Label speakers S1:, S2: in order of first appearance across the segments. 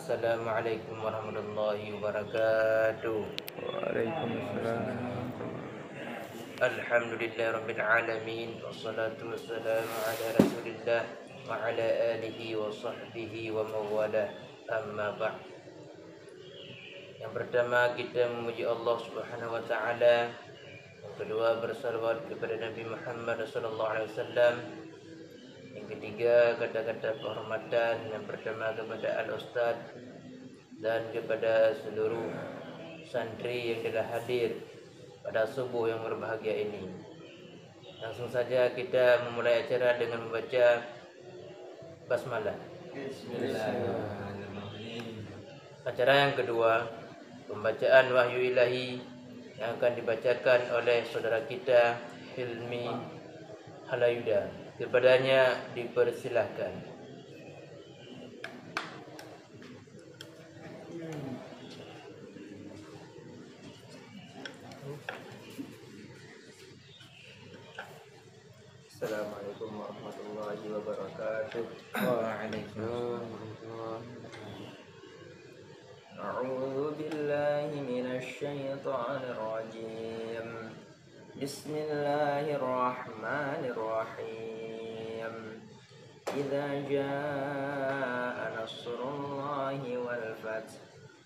S1: Assalamualaikum warahmatullahi wabarakatuh.
S2: Waalaikumsalam.
S1: Alhamdulillahirabbil alamin wassalatu wassalamu ala Rasulillah wa ala alihi wa sahbihi wa mawalah. Amma ba'd. Yang pertama kita memuji Allah Subhanahu wa taala. Yang kedua bersalawat kepada Nabi Muhammad sallallahu alaihi wasallam. Yang ketiga kata-kata penghormatan yang pertama kepada Al-Ustaz dan kepada seluruh santri yang telah hadir pada subuh yang berbahagia ini. Langsung saja kita memulai acara dengan membaca basmalah.
S2: Bismillahirrahmanirrahim.
S1: Acara yang kedua, pembacaan wahyu ilahi yang akan dibacakan oleh saudara kita Hilmi Halayuda. Kepadanya dipersilahkan.
S3: Assalamualaikum warahmatullahi wabarakatuh.
S1: Waalaikumsalam.
S3: A'udzu billahi minasy syaithanir rajim. Bismillahirrahmanirrahim. Idza jaa nasrullahi wal fath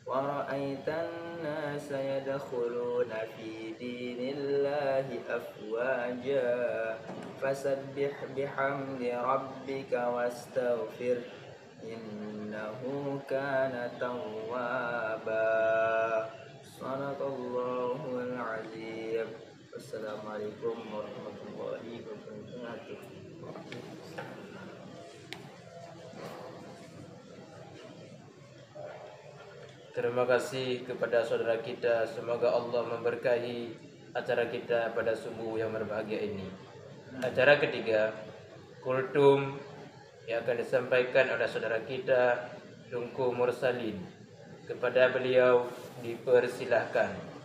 S3: wa ra'aitan nasa yadkhuluna fi dinillahi afwaja fasabbih bihamdi rabbika wastaghfir innahu kana tawwaba. Shadaqallahul azim. Wassalamualaikum warahmatullahi wabarakatuh.
S1: Terima kasih kepada saudara kita. Semoga Allah memberkahi acara kita pada subuh yang berbahagia ini. Acara ketiga, kultum yang akan disampaikan oleh saudara kita Tunku Mursalin. Kepada beliau dipersilahkan.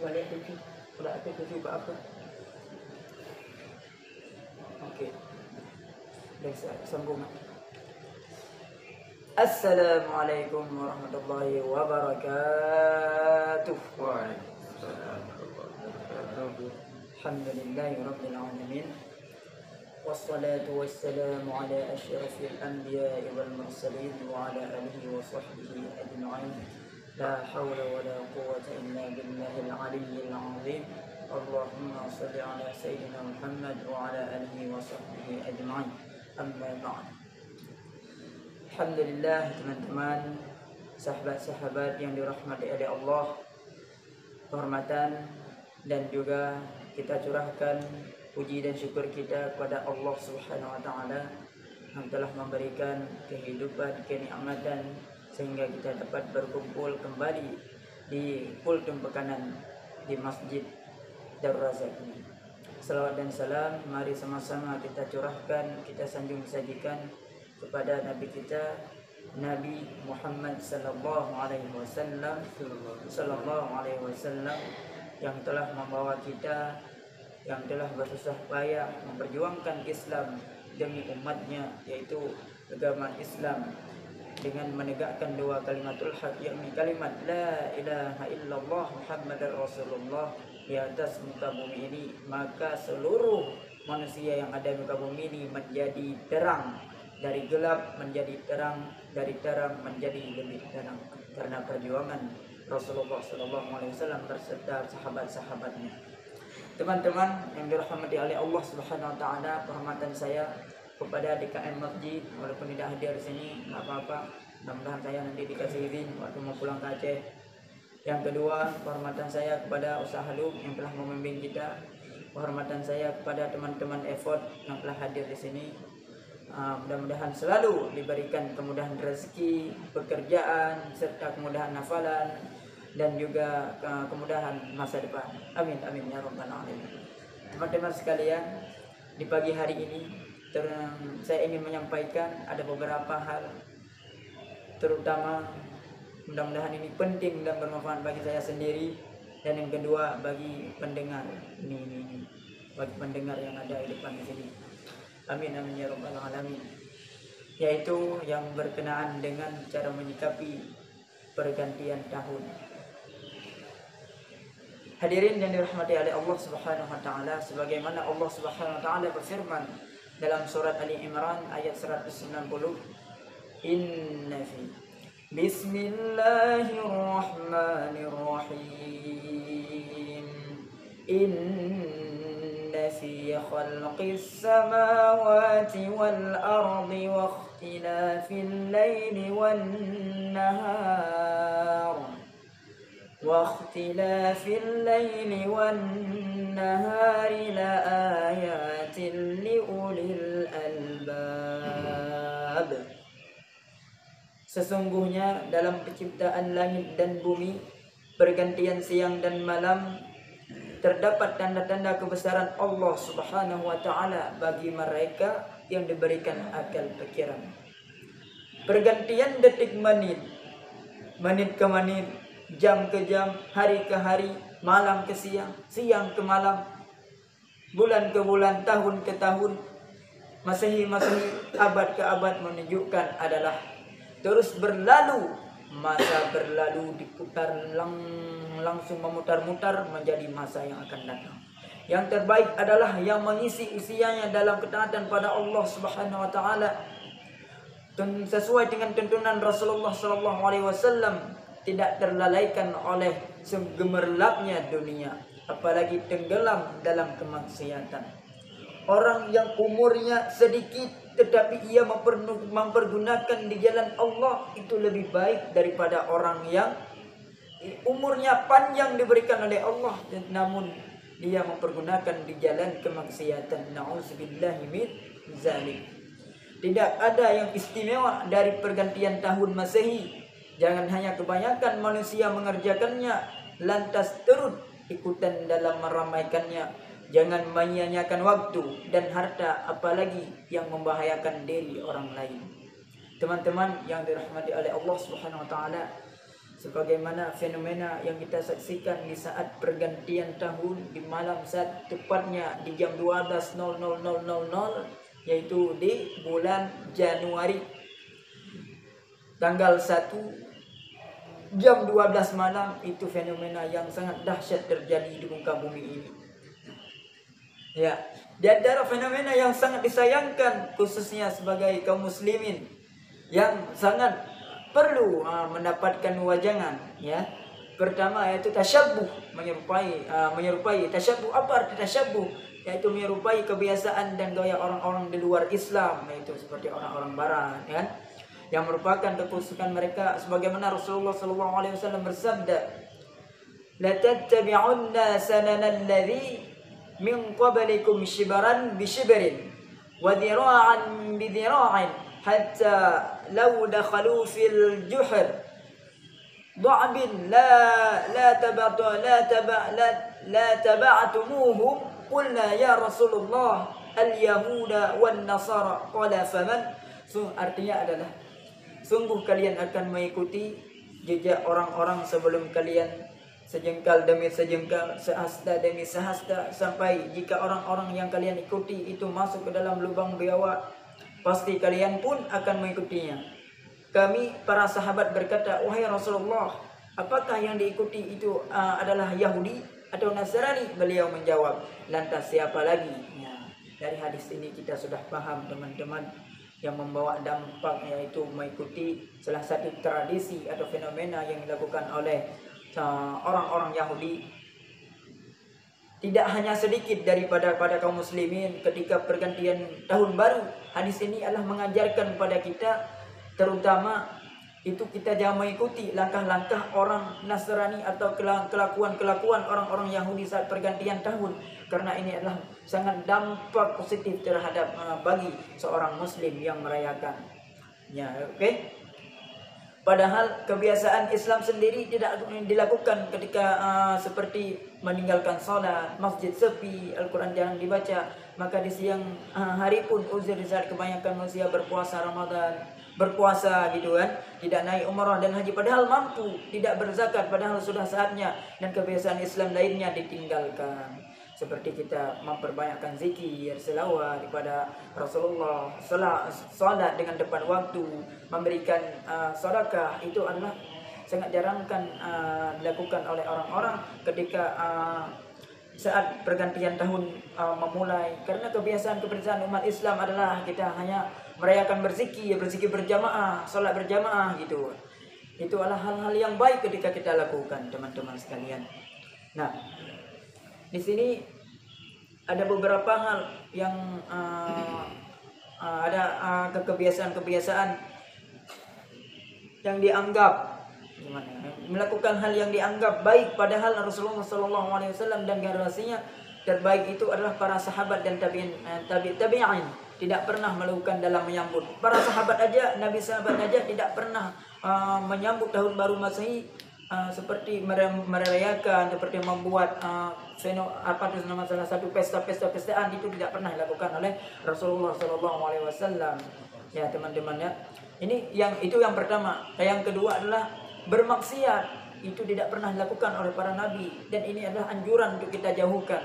S3: Boleh TV, udah ada TV apa? Okey. Dan sambung. Assalamualaikum warahmatullahi wabarakatuh.
S2: Waalaikumsalam warahmatullahi wabarakatuh.
S3: Alhamdulillahirabbil alamin. Wassalatu wassalamu ala asyrafil anbiya'i wal mursalin wa ala alihi wa sahbihi ajma'in. La haula wa la quwwata illa billahil aliyyil azim. Allahumma shalli ala sayyidina Muhammad wa ala alihi wa sahbihi ajma'in. Amma ba'd. Alhamdulillah teman-teman, sahabat-sahabat yang dirahmati oleh Allah, kehormatan dan juga kita curahkan puji dan syukur kita kepada Allah Subhanahu wa taala yang telah memberikan kehidupan, kenikmatan sehingga kita dapat berkumpul kembali di kultum pekanan di Masjid Darul Razak ini. Salawat dan salam mari sama-sama kita curahkan, kita sanjung sajikan kepada Nabi kita Nabi Muhammad sallallahu alaihi wasallam yang telah membawa kita, yang telah bersusah payah memperjuangkan Islam demi umatnya, yaitu agama Islam, dengan menegakkan dua kalimatul haq, yakni kalimat la ilaha illallah Muhammadar Rasulullah di atas muka bumi ini, maka seluruh manusia yang ada di muka bumi ini menjadi terang, dari gelap menjadi terang, dari terang menjadi lebih terang, karena perjuangan Rasulullah SAW berserta sahabat-sahabatnya. Teman-teman yang dirahmati oleh Allah Subhanahu wa taala, penghormatan saya kepada DKM Masjid, walaupun tidak hadir di sini, enggak apa-apa. Mudah-mudahan saya nanti dikasih izin waktu mau pulang ke Aceh. Yang kedua, penghormatan saya kepada Usaha Halum yang telah membimbing kita. Penghormatan saya kepada teman-teman effort yang telah hadir di sini. Mudah-mudahan selalu diberikan kemudahan rezeki, pekerjaan, serta kemudahan hafalan dan juga kemudahan masa depan. Amin amin ya rabbal alamin. Teman-teman sekalian, di pagi hari ini saya ingin menyampaikan ada beberapa hal, terutama mudah-mudahan ini penting dan bermanfaat bagi saya sendiri, dan yang kedua bagi pendengar ini bagi pendengar yang ada di depan di sini. Amin amin ya rabbal alamin. Yaitu yang berkenaan dengan cara menyikapi pergantian tahun. Hadirin yang dirahmati oleh Allah Subhanahu wa taala, sebagaimana Allah Subhanahu wa taala berfirman dalam surat Ali Imran ayat 190, Inna fi Bismillahirrahmanirrahim. Inna fi khalqis samawati wal ardi wa ikhtilafil laili wan nahar واختلاف الليل والنهار لآيات لأولي الألباب. Sesungguhnya dalam penciptaan langit dan bumi, pergantian siang dan malam, terdapat tanda-tanda kebesaran Allah Subhanahu wa taala bagi mereka yang diberikan akal pikiran. Pergantian detik menit, menit ke menit, jam ke jam, hari ke hari, malam ke siang, siang ke malam, bulan ke bulan, tahun ke tahun, masehi, abad ke abad menunjukkan adalah terus berlalu. Masa berlalu diputar langsung memutar-mutar menjadi masa yang akan datang. Yang terbaik adalah yang mengisi usianya dalam ketaatan pada Allah Subhanahu wa taala sesuai dengan tuntunan Rasulullah sallallahu alaihi wasallam, tidak terlalaikan oleh segemerlapnya dunia, apalagi tenggelam dalam kemaksiatan. Orang yang umurnya sedikit tetapi ia mempergunakan di jalan Allah itu lebih baik daripada orang yang umurnya panjang diberikan oleh Allah namun dia mempergunakan di jalan kemaksiatan. Na'udzubillahi min zalik. Tidak ada yang istimewa dari pergantian tahun Masehi. Jangan hanya kebanyakan manusia mengerjakannya lantas turut ikutan dalam meramaikannya. Jangan menyia-nyiakan waktu dan harta, apalagi yang membahayakan diri orang lain. Teman-teman yang dirahmati oleh Allah Subhanahu wa taala, sebagaimana fenomena yang kita saksikan di saat pergantian tahun di malam saat tepatnya di jam 12.00 yaitu di bulan Januari tanggal 1 jam 12 malam, itu fenomena yang sangat dahsyat terjadi di muka bumi ini. Ya, di antara fenomena yang sangat disayangkan khususnya sebagai kaum muslimin yang sangat perlu mendapatkan wajangan, ya. Pertama yaitu tasyabbuh, menyerupai tasyabbuh. Apa arti tasyabbuh? Yaitu menyerupai kebiasaan dan gaya orang-orang di luar Islam, yaitu seperti orang-orang barat, ya. Yang merupakan kekhususan mereka sebagaimana Rasulullah SAW bersabda, la tattabi'unna sanana alladhi min qablikum shibran bi shibrin wa dhira'an bi dhira'in hatta law dakhalu fil juhr dha'bin la taba'tumuhum qulna ya Rasulullah al-yahuda wan nasara qala faman. Artinya adalah sungguh kalian akan mengikuti jejak orang-orang sebelum kalian, sejengkal demi sejengkal, sehasta demi sehasta, sampai jika orang-orang yang kalian ikuti itu masuk ke dalam lubang biawak, pasti kalian pun akan mengikutinya. Kami para sahabat berkata, wahai Rasulullah, apakah yang diikuti itu adalah Yahudi atau Nasrani? Beliau menjawab, lantas siapa lagi? Ya, dari hadis ini kita sudah paham teman-teman, yang membawa dampak yaitu mengikuti salah satu tradisi atau fenomena yang dilakukan oleh orang-orang Yahudi. Tidak hanya sedikit daripada kaum muslimin ketika pergantian tahun baru, hadis ini adalah mengajarkan kepada kita, terutama itu kita jangan mengikuti langkah-langkah orang Nasrani atau kelakuan-kelakuan orang-orang Yahudi saat pergantian tahun, karena ini adalah sangat dampak positif terhadap bagi seorang muslim yang merayakannya. Oke? Padahal kebiasaan Islam sendiri tidak dilakukan ketika seperti meninggalkan sholat, masjid sepi, Al-Quran jarang dibaca. Maka di siang hari pun uzur saat kebanyakan manusia berpuasa Ramadan, berpuasa gitu kan, tidak naik umrah dan haji padahal mampu, tidak berzakat padahal sudah saatnya, dan kebiasaan Islam lainnya ditinggalkan. Seperti kita memperbanyakkan zikir, selawat kepada Rasulullah, salat dengan tepat waktu, memberikan sedekah, itu adalah sangat jarangkan dilakukan oleh orang-orang ketika saat pergantian tahun memulai. Karena kebiasaan umat Islam adalah kita hanya merayakan berzikir berjamaah, salat berjamaah gitu. Itu adalah hal-hal yang baik ketika kita lakukan, teman-teman sekalian. Nah, di sini ada beberapa hal yang ada kebiasaan-kebiasaan yang dianggap melakukan hal yang dianggap baik, padahal Rasulullah SAW dan generasinya terbaik itu adalah para sahabat dan tabi'in tidak pernah melakukan dalam menyambut. Para sahabat aja, Nabi sahabat aja tidak pernah menyambut tahun baru Masehi seperti merayakan, seperti membuat salah satu pesta-pestaan, itu tidak pernah dilakukan oleh Rasulullah SAW. Ya teman-teman ya, itu yang pertama. Yang kedua adalah bermaksiat, itu tidak pernah dilakukan oleh para nabi, dan ini adalah anjuran untuk kita jauhkan.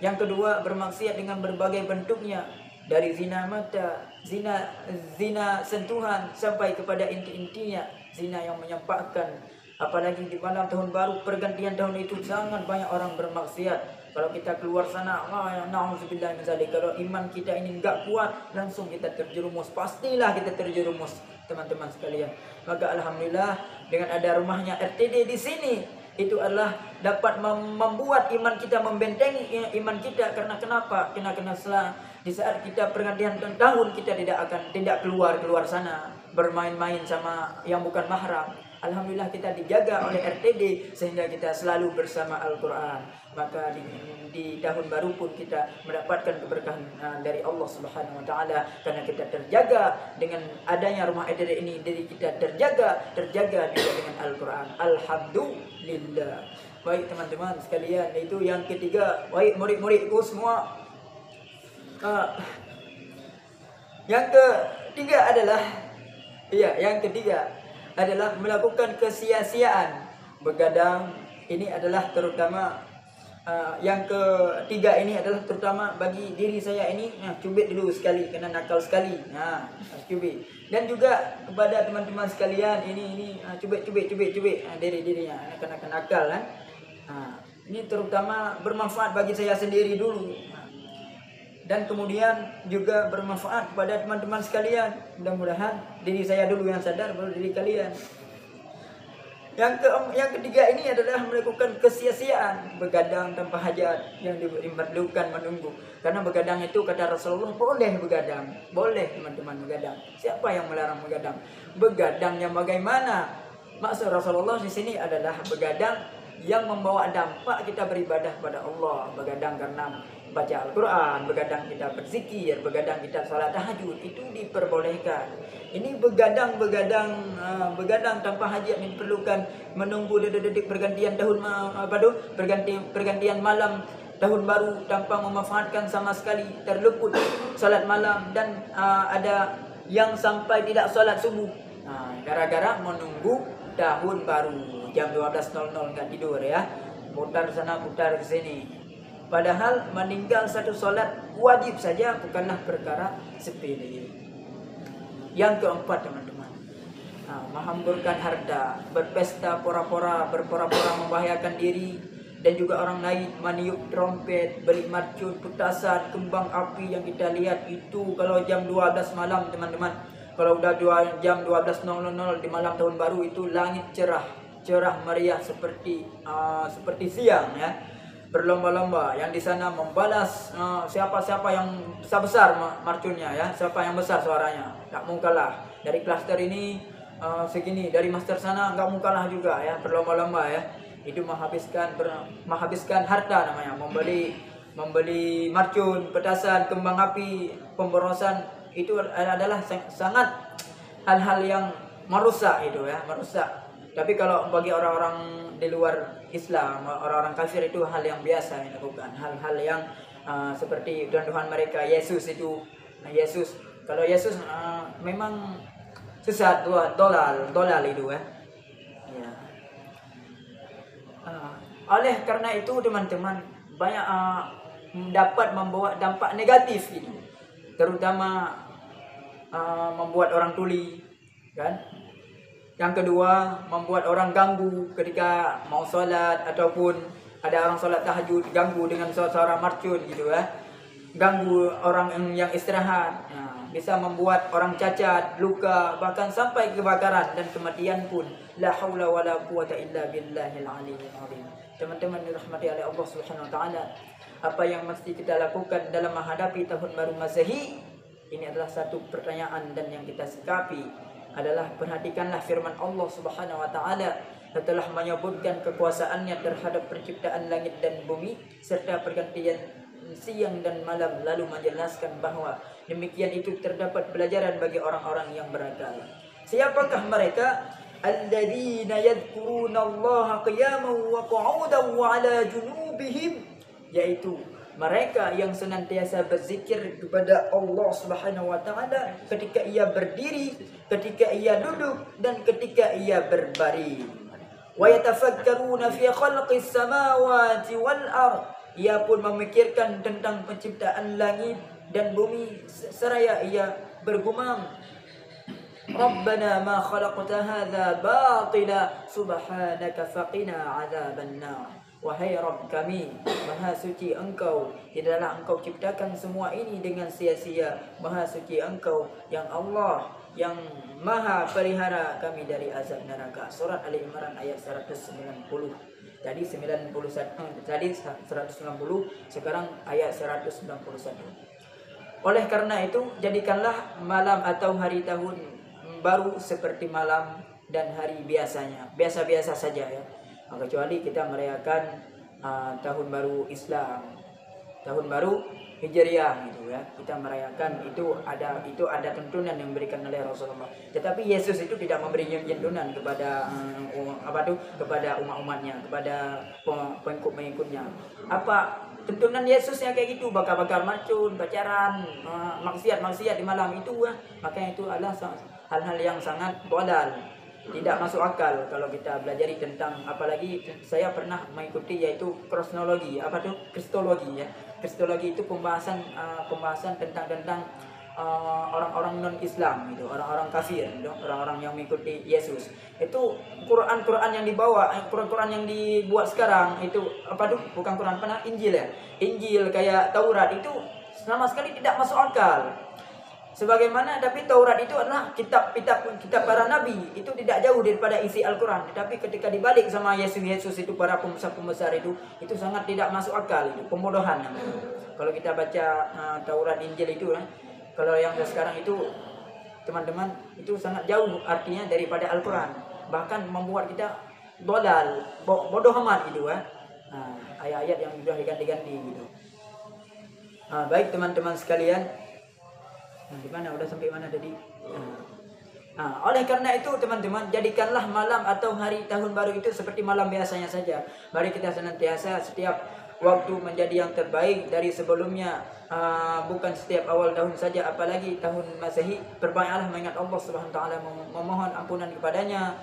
S3: Yang kedua, bermaksiat dengan berbagai bentuknya, dari zina mata, zina sentuhan, sampai kepada inti-intinya zina yang menyampaikan. Apalagi di malam tahun baru, pergantian tahun itu sangat banyak orang bermaksiat. Kalau kita keluar sana, na'udzubillah min dzalik, kalau iman kita ini enggak kuat, langsung kita terjerumus. Pastilah kita terjerumus, teman-teman sekalian. Maka alhamdulillah dengan ada rumahnya RTD di sini, itu adalah dapat membuat iman kita, membentengi iman kita. Karena kenapa? Karena di saat kita pergantian tahun, kita tidak keluar sana bermain-main sama yang bukan mahram. Alhamdulillah kita dijaga oleh RTD sehingga kita selalu bersama Al-Quran. Maka di tahun baru pun kita mendapatkan keberkahan dari Allah Subhanahu Wa Taala, karena kita terjaga dengan adanya rumah RTD ini. Diri kita terjaga juga dengan Al-Quran. Alhamdulillah. Baik teman-teman sekalian, itu yang ketiga. Baik murid-muridku semua, yang ketiga adalah melakukan kesia-siaan begadang. Ini adalah terutama yang ketiga ini adalah terutama bagi diri saya ini. Cubit dulu sekali, kena nakal sekali. Cubit. Dan juga kepada teman-teman sekalian, ini cubit diri-dirinya, kena nakal kan. Ini terutama bermanfaat bagi saya sendiri dulu. Dan kemudian juga bermanfaat kepada teman-teman sekalian. Mudah-mudahan diri saya dulu yang sadar, baru diri kalian. Yang ketiga ini adalah melakukan kesia-siaan, begadang tanpa hajat, yang diperlukan menunggu. Karena begadang itu kata Rasulullah boleh begadang, boleh teman-teman begadang. Siapa yang melarang begadang? Begadangnya bagaimana? Maksud Rasulullah di sini adalah begadang yang membawa dampak kita beribadah pada Allah. Begadang karena baca Al-Quran, begadang kita berzikir, begadang kita salat tahajud, itu diperbolehkan. Ini begadang tanpa hajat yang diperlukan, menunggu detik-detik pergantian tahun pergantian malam tahun baru tanpa memanfaatkan sama sekali, terluput salat malam, dan ada yang sampai tidak salat subuh. Gara-gara menunggu tahun baru jam 12.00 nggak tidur ya, putar sana putar ke sini. Padahal meninggal satu solat wajib saja bukanlah perkara sepele. Yang keempat teman-teman, menghamburkan harta, berpesta berpora-pora membahayakan diri dan juga orang lain, meniup trompet, beli mercun, petasan, kembang api yang kita lihat itu kalau jam 12 malam teman-teman. Kalau udah jam 12.00 di malam tahun baru itu langit cerah meriah seperti siang ya. Berlomba-lomba yang di sana membalas siapa-siapa yang besar marcunnya ya, siapa yang besar suaranya, nggak mau kalah. Dari klaster ini segini, dari master sana nggak mau kalah juga ya, berlomba-lomba ya. Itu menghabiskan harta namanya, membeli marcun, petasan, kembang api, pemborosan. Itu adalah sangat hal-hal yang merusak itu ya, merusak. Tapi kalau bagi orang-orang di luar Islam, orang-orang kafir itu hal yang biasa dilakukan, hal-hal yang seperti Tuhan mereka Yesus itu. Nah, Yesus, kalau Yesus memang sesat, dolal itu ya. Ya. Oleh karena itu teman-teman, banyak dapat membawa dampak negatif itu, terutama membuat orang tuli, kan? Yang kedua, membuat orang ganggu ketika mau sholat, ataupun ada orang sholat tahajud ganggu dengan suara mercun gitu ya, ganggu orang yang istirahat, bisa membuat orang cacat, luka, bahkan sampai kebakaran dan kematian pun. La haula wala quwata illa billahil aliyyil azim. Teman-teman dirahmati oleh Allah Subhanahu wa taala, apa yang mesti kita lakukan dalam menghadapi tahun baru Masehi? Ini adalah satu pertanyaan, dan yang kita sikapi adalah perhatikanlah firman Allah Subhanahu wa taala setelah menyebutkan kekuasaannya terhadap penciptaan langit dan bumi serta pergantian siang dan malam, lalu menjelaskan bahwa demikian itu terdapat pelajaran bagi orang-orang yang berakal. Siapakah mereka? Alladzina yadhkurunallaha qiyaman wa qu'udan wa 'ala junubihim, yaitu mereka yang senantiasa berzikir kepada Allah Subhanahu wa taala ketika ia berdiri, ketika ia duduk, dan ketika ia berbaring. Wa yatafakkaruna fi khalqis samawati wal ard, ia pun memikirkan tentang penciptaan langit dan bumi seraya ia bergumam, Rabbana ma khalaqta hadza batila subhanaka faqina adzabannar. Wahai Rabb kami, Maha suci Engkau, tidaklah Engkau ciptakan semua ini dengan sia-sia. Maha suci Engkau yang Allah, yang Maha pelihara kami dari azab neraka. Surat Ali Imran ayat 190. Tadi 190, sekarang ayat 191. Oleh karena itu, jadikanlah malam atau hari tahun baru seperti malam dan hari biasanya, biasa-biasa saja ya. Kecuali kita merayakan tahun baru Islam, tahun baru Hijriah gitu ya. Kita merayakan itu ada tuntunan yang diberikan oleh Rasulullah. Tetapi Yesus itu tidak memberi tuntunan kepada kepada umat-umatnya, kepada pengikut-pengikutnya. Apa tuntunan Yesusnya kayak gitu, bakar-bakar macun, pacaran, maksiat-maksiat di malam itu ya. Makanya itu adalah hal-hal yang sangat bodal, tidak masuk akal kalau kita belajari tentang, apalagi saya pernah mengikuti yaitu kristologi, kristologi ya. Kristologi itu pembahasan tentang orang-orang non Islam gitu, orang-orang kafir gitu, orang-orang yang mengikuti Yesus. Itu Quran yang dibawa, Quran yang dibuat sekarang itu bukan Quran, Injil ya. Injil kayak Taurat itu sama sekali tidak masuk akal. Sebagaimana, tapi Taurat itu adalah kitab para nabi, itu tidak jauh daripada isi Al-Quran. Tetapi ketika dibalik sama Yesus itu, para pembesar itu sangat tidak masuk akal, itu pembodohan namanya. Kalau kita baca Taurat Injil itu, kalau yang sekarang itu teman-teman, itu sangat jauh artinya daripada Al-Quran. Bahkan membuat kita dolal, bodoh amat gitu ya. Ayat-ayat yang sudah diganti-ganti gitu. Baik teman-teman sekalian, di mana udah sampai mana tadi? Oleh karena itu teman-teman, jadikanlah malam atau hari tahun baru itu seperti malam biasanya saja. Mari kita senantiasa setiap waktu menjadi yang terbaik dari sebelumnya, bukan setiap awal tahun saja, apalagi tahun Masehi. Berbanyaklah mengingat Allah Subhanahu wa taala, memohon ampunan kepadanya,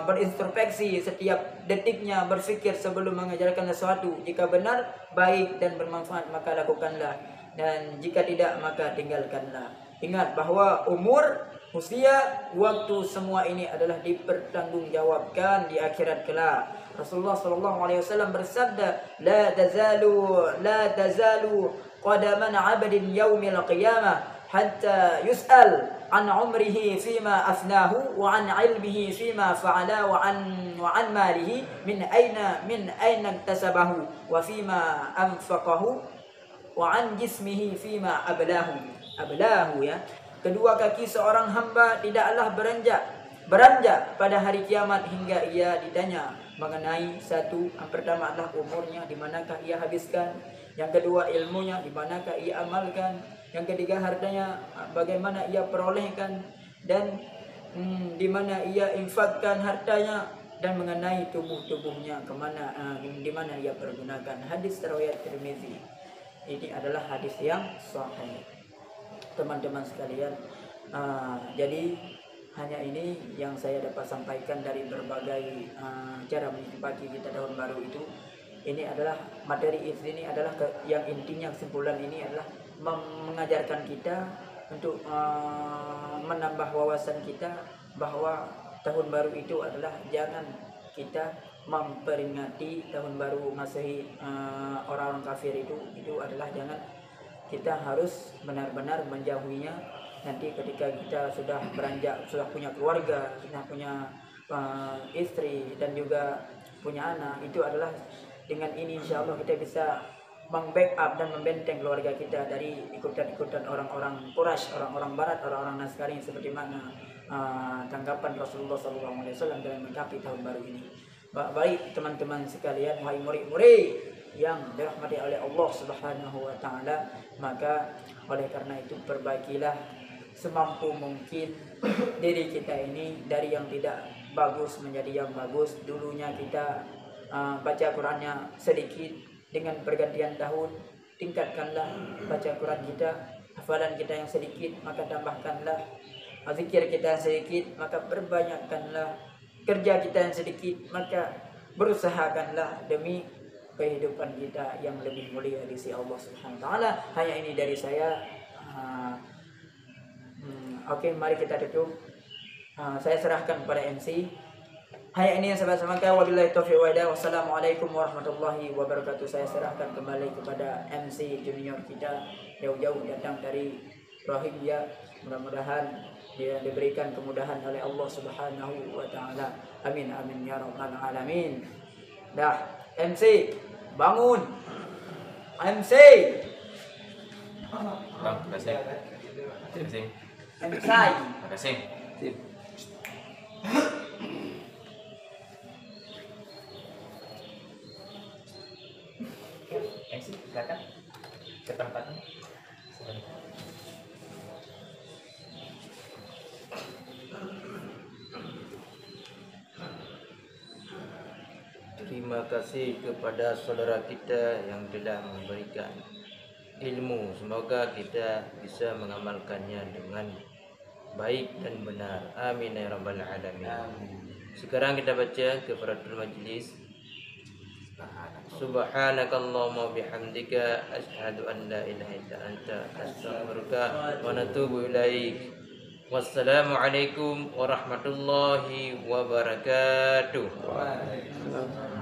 S3: berintrospeksi setiap detiknya, berfikir sebelum mengajarkan sesuatu. Jika benar, baik dan bermanfaat, maka lakukanlah. Dan jika tidak, maka tinggalkanlah. Ingat bahwa umur, usia, waktu, semua ini adalah dipertanggungjawabkan di akhirat kelak. Rasulullah SAW bersabda, La tazalu qadaman 'abdin yaumil qiyamah hatta yus'al an umrihi fima afnahu wa an ilmihi fima fa'ala wa an malihi min aina iktasabahu wa fima anfaqahu wa an jismihi fima ablahu ya. Kedua kaki seorang hamba tidaklah beranjak pada hari kiamat hingga ia ditanya mengenai satu, yang pertama adalah umurnya, di manakah ia habiskan. Yang kedua ilmunya, di manakah ia amalkan. Yang ketiga hartanya, bagaimana ia perolehkan. Dan di mana ia infakkan hartanya dan mengenai tubuhnya kemana di mana ia pergunakan. Hadis riwayat Tirmizi. Ini adalah hadis yang sahih, teman-teman sekalian. Jadi hanya ini yang saya dapat sampaikan dari berbagai cara menikmati kita tahun baru itu. Ini adalah materi ini adalah yang intinya kesimpulan ini adalah mengajarkan kita untuk menambah wawasan kita bahwa tahun baru itu adalah jangan kita memperingati tahun baru Masehi orang-orang kafir itu adalah jangan, kita harus benar-benar menjauhinya. Nanti ketika kita sudah beranjak, sudah punya keluarga, kita punya istri dan juga punya anak, itu adalah dengan ini insya Allah kita bisa meng-backup dan membenteng keluarga kita dari ikutan-ikutan orang-orang Quraisy, orang-orang Barat, orang-orang Nasrani, seperti mana tanggapan Rasulullah SAW dalam menyikapi tahun baru ini. Baik teman-teman sekalian, wahai murid-murid yang dirahmati oleh Allah Subhanahu wa taala, maka oleh karena itu perbaikilah semampu mungkin diri kita ini dari yang tidak bagus menjadi yang bagus. Dulunya kita baca Qurannya sedikit, dengan pergantian tahun tingkatkanlah baca Quran kita, hafalan kita yang sedikit maka tambahkanlah, zikir kita yang sedikit maka perbanyakkanlah, kerja kita yang sedikit maka berusahakanlah demi kehidupan kita yang lebih mulia di sisi Allah Subhanahu wa taala. Hanya ini dari saya. Oke, mari kita tutup. Saya serahkan kepada MC. Hanya ini yang saya sampaikan. Wabillahi taufiq wal hidayah. Wassalamualaikum warahmatullahi wabarakatuh. Saya serahkan kembali kepada MC junior kita, jauh-jauh datang dari Rohingya. Mudah-mudahan dia diberikan kemudahan oleh Allah Subhanahu wa taala. Amin amin ya rabbal alamin. Dah, MC bangun. MC.
S1: Bang, terima kasih. Terima kasih.
S3: MC.
S1: Terima kasih. MC, silakan ke tempatnya. Terima kasih kepada saudara kita yang telah memberikan ilmu. Semoga kita bisa mengamalkannya dengan baik dan benar. Amin ya rabbal alamin. Sekarang kita baca kafaratul majlis. Subhanakallahumma bihamdika asyhadu an la ilaha illa anta astaghfiruka wa natubu ilaik. Wassalamualaikum warahmatullahi wabarakatuh.
S2: Waalaikumsalam.